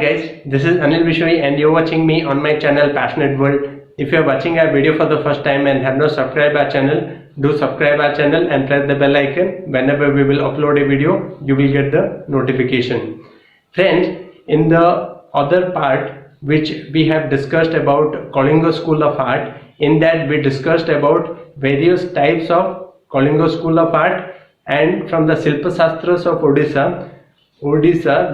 guys, this is Anil Vishoi and you're watching me on my channel Passionate World. If you're watching our video for the first time and have not subscribed our channel, do subscribe our channel and press the bell icon. Whenever we will upload a video, you will get the notification. Friends, in the other part which we have discussed about Kalinga School of Art, in that we discussed about various types of Kalinga School of Art, and from the Silpa Shastras of Odisha,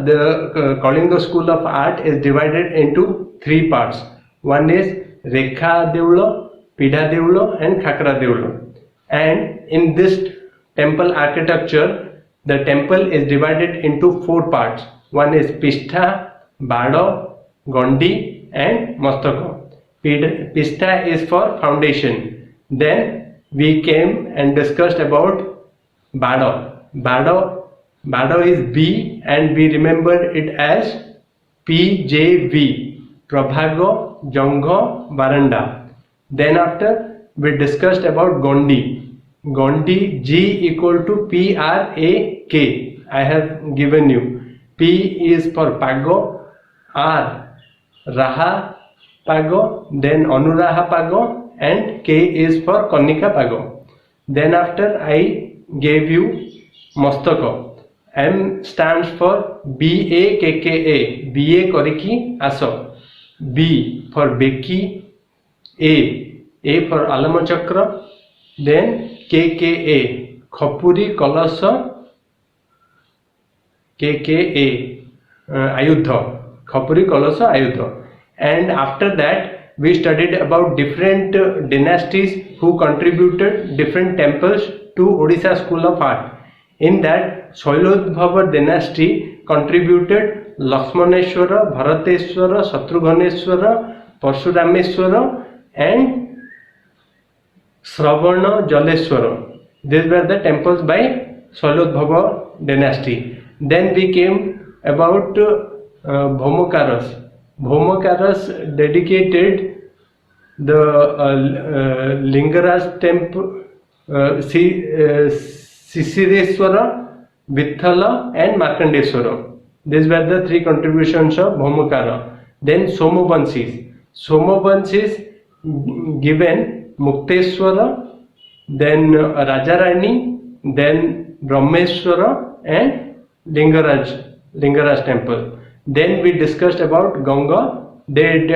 the Kalinga School of Art is divided into three parts. One is Rekha Deulo, Pidha Deulo and Khakra Deulo. And in this temple architecture, the temple is divided into four parts. One is Pishtha, Bado, Gondi and Mastaka. Pishtha is for foundation. Then we came and discussed about Bado. Bado is B and we remember it as PJV, Prabhago, Jongho, Varanda. Then after we discussed about Gondi. Gondi, G equal to PRAK. I have given you. P is for Pago, R, Raha Pago, then Anuraha Pago, and K is for Konika Pago. Then after I gave you Mastaka. M stands for BAKKA, BA Koriki Aso. B for Beki, A for Alamachakra, then KKA, Khapuri Kalasa, KKA, Ayudha, Khapuri Kalasa Ayudha. And after that we studied about different dynasties who contributed different temples to Odisha School of Art. In that, Shailodbhava dynasty contributed Lakshmaneshvara, Bharateshvara, Shatrughaneshvara, Parsuramesvara and Sravana Jaleshwara. These were the temples by Shailodbhava dynasty. Then we came about Bhomakaras. Bhomakaras dedicated the Lingaraj temple, Sisireswara, Vithala and Markandeswara. These were the three contributions of Bhomakara. Then Somavansis. Somavansis given Mukteswara, then Rajarani, then Brahmeswara and Lingaraj temple. Then we discussed about Ganga. They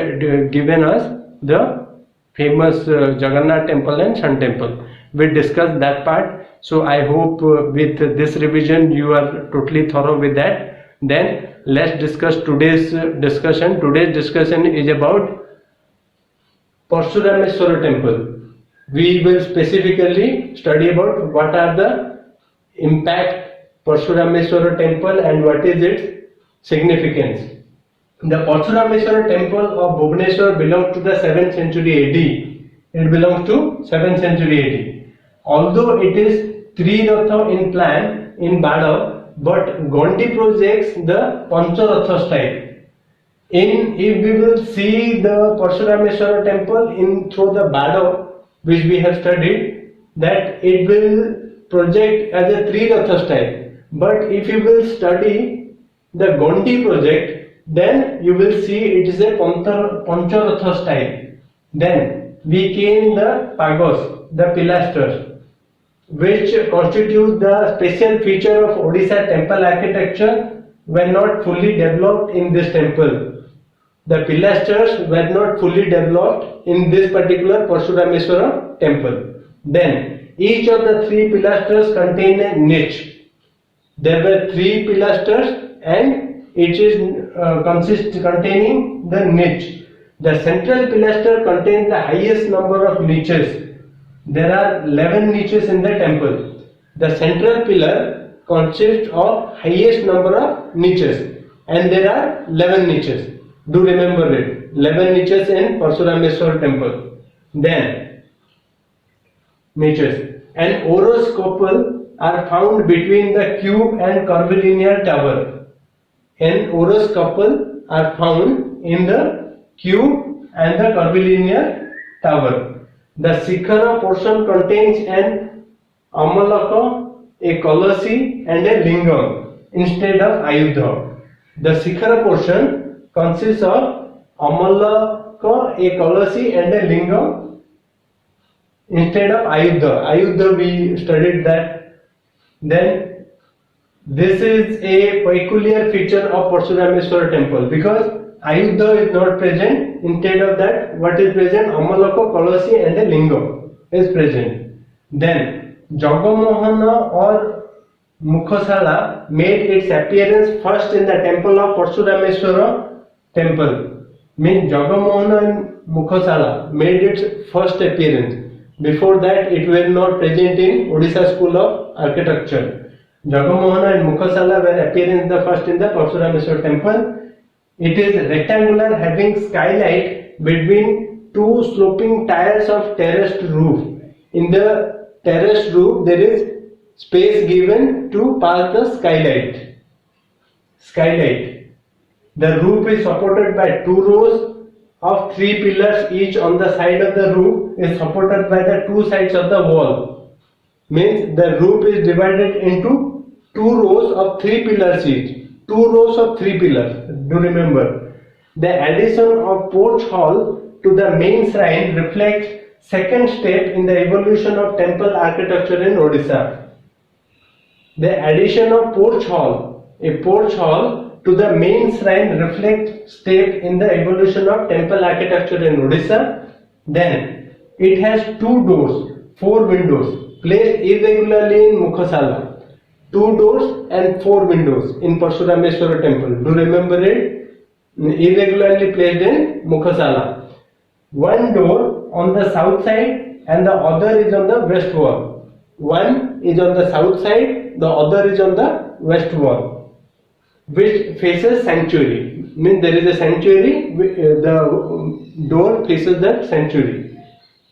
given us the famous Jagannath temple and Sun temple. We discussed that part. So I hope with this revision you are totally thorough with that. Then let's discuss today's discussion. Today's discussion is about Parsuramesvara temple. We will specifically study about what are the impact Parsuramesvara temple and what is its significance. The Parsuramesvara temple of Bhubaneswar belongs to the 7th century AD. It belongs to 7th century AD. Although it is Triratha in plan in Bada, but Gondi projects the Pancharatha style. If we will see the Parsuramesvara temple through the Bada, which we have studied, that it will project as a Triratha style. But if you will study the Gondi project, then you will see it is a Pancharatha style. Then we came the Pagos, the pilasters, which constitute the special feature of Odisha temple architecture, were not fully developed in this temple. The pilasters were not fully developed in this particular Parsuramesvara temple. Then each of the three pilasters contain a niche. There were three pilasters and it is containing the niche. The central pilaster contains the highest number of niches. There are 11 niches in the temple. The central pillar consists of highest number of niches and there are 11 niches. Do remember it. 11 niches in Parsuramesvara temple. Then niches. An Oros couple are found between the cube and curvilinear tower. An Oros couple are found in the cube and the curvilinear tower. The Sikhara portion contains an Amalaka, a Kalasi and a Lingam instead of Ayudha. The Sikhara portion consists of Amalaka, a Kalasi and a Lingam instead of Ayuddha. Ayuddha we studied that. Then this is a peculiar feature of Parsuramesvara temple because Ayuddha is not present. Instead of that, what is present? Amalaka, Kalasi and a Lingam is present. Then Jagamohana or Mukhasala made its appearance first in the temple of Parsuramesvara temple. Means Jagamohana and Mukhasala made its first appearance. Before that, it were not present in Odisha school of architecture. Jagamohana and Mukhasala were appearing the first in the Parsuramesvara temple. It is rectangular, having skylight between two sloping tiers of terraced roof. In the terraced roof, there is space given to pass the skylight. The roof is supported by two rows of three pillars, each on the side of the roof is supported by the two sides of the wall. Means the roof is divided into two rows of three pillars each. Two rows of three pillars. Do remember. The addition of porch hall to the main shrine reflects second step in the evolution of temple architecture in Odisha. The addition of a porch hall to the main shrine reflects step in the evolution of temple architecture in Odisha. Then it has two doors, four windows placed irregularly in Mukhasala. Two doors and four windows in Parsuramesvara temple. Do remember it? Irregularly placed in Mukhasala. One door on the south side and the other is on the west wall. One is on the south side, the other is on the west wall, which faces sanctuary. Means there is a sanctuary, the door faces the sanctuary.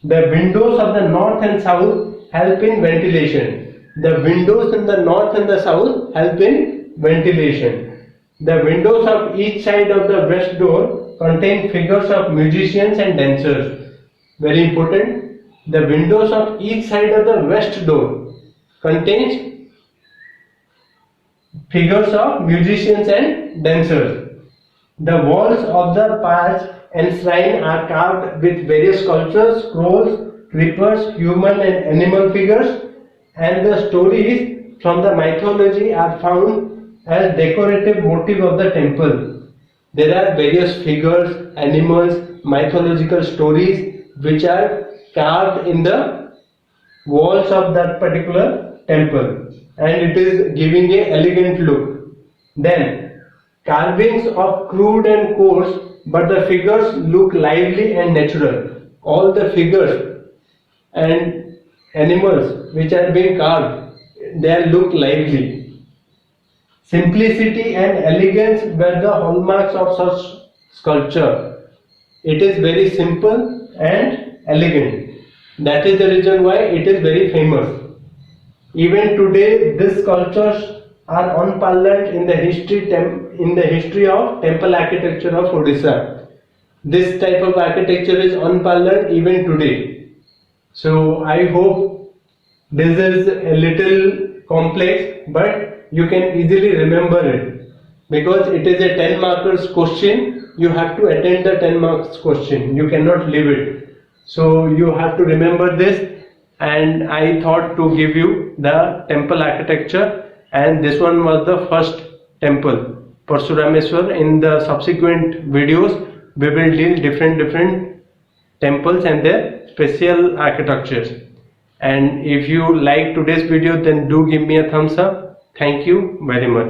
The windows of the north and south help in ventilation. The windows in the north and the south help in ventilation. The windows of each side of the west door contain figures of musicians and dancers. Very important. The windows of each side of the west door contains figures of musicians and dancers. The walls of the path and shrine are carved with various sculptures, scrolls, creepers, human and animal figures, and the stories from the mythology are found as decorative motif of the temple. There are various figures, animals, mythological stories which are carved in the walls of that particular temple, and it is giving a elegant look. Then carvings of crude and coarse, but the figures look lively and natural. All the figures and animals which are being carved, they look lively. Simplicity and elegance were the hallmarks of such sculpture. It is very simple and elegant. That is the reason why it is very famous. Even today, these sculptures are unparalleled in the history of temple architecture of Odisha. This type of architecture is unparalleled even today. So I hope this is a little complex, but you can easily remember it because it is a 10 markers question. You have to attend the 10 marks question. You cannot leave it. So you have to remember this, and I thought to give you the temple architecture, and this one was the first temple, Parsuramesvara. In the subsequent videos we will deal different temples and their special architectures. And if you like today's video, then do give me a thumbs up. Thank you very much.